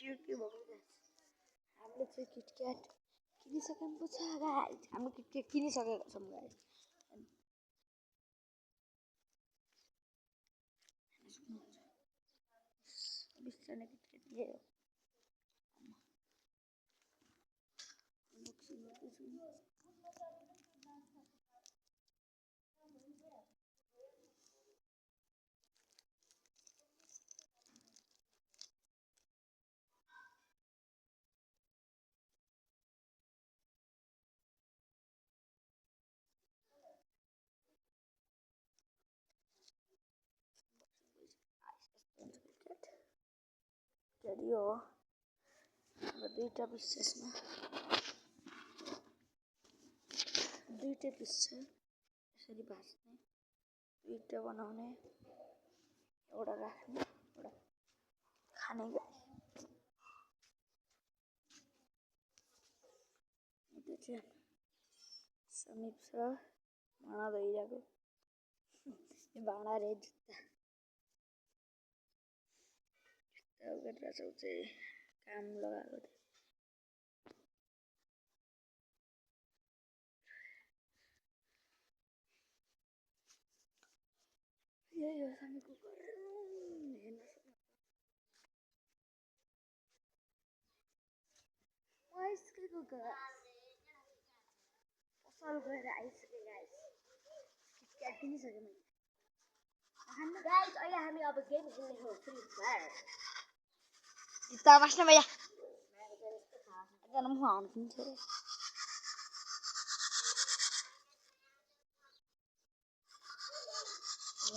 के भएको हामीले चाहिँ किटक्याट किनिसकेको छ गाइस हामी किटक्याट किनिसकेको छौँ गाइस बिस्तारै किटक्याट ल्यायो यो दुईटा पिस छ यसमा दुईटा पिस छ यसरी भाज्ने दुईटा बनाउने एउटा राख्ने एउटा खाने त्यो चाहिँ समीप छ भाँडा धोइरहेको भाँडा रे जुत्ता गरेर चाहिँ काम लगाएको थियो यही हो समीको घर हेर्न आइसकेको घर पसल गएर आइसकेँ गाइस किटक्याट किनिसकेँ मैले गाइस अहिले हामी अब गेम खेल्नेछौँ फ्री फायर जुत्ता बस्न भैया एकजना मुख हाउनु किन्छ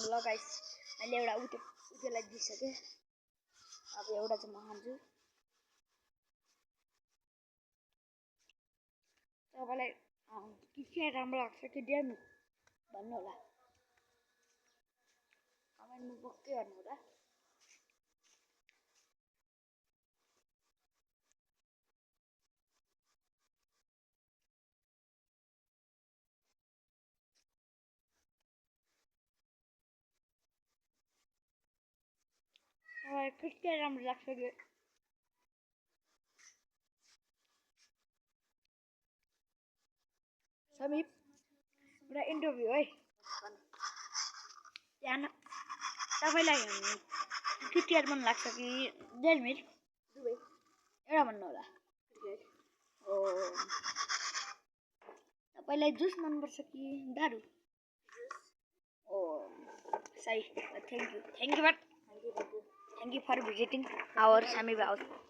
ल गाइस मैले एउटा उतेलाई दिइसकेँ अब एउटा चाहिँ म खान्छु तपाईँलाई किटक्याट राम्रो लाग्छ कि डेमी भन्नु होला कमेन्टमा पक्कै गर्नु होला किटक्याट राम्रो लाग्छ कि समीप एउटा इन्टरभ्यू है यहाँ तपाईँलाई किटक्याट मन लाग्छ कि डेलमिर दुवै एउटा भन्नु होला हो तपाईँलाई जुस मनपर्छ कि दारू ओ सही thank you for visiting our समीप हाउस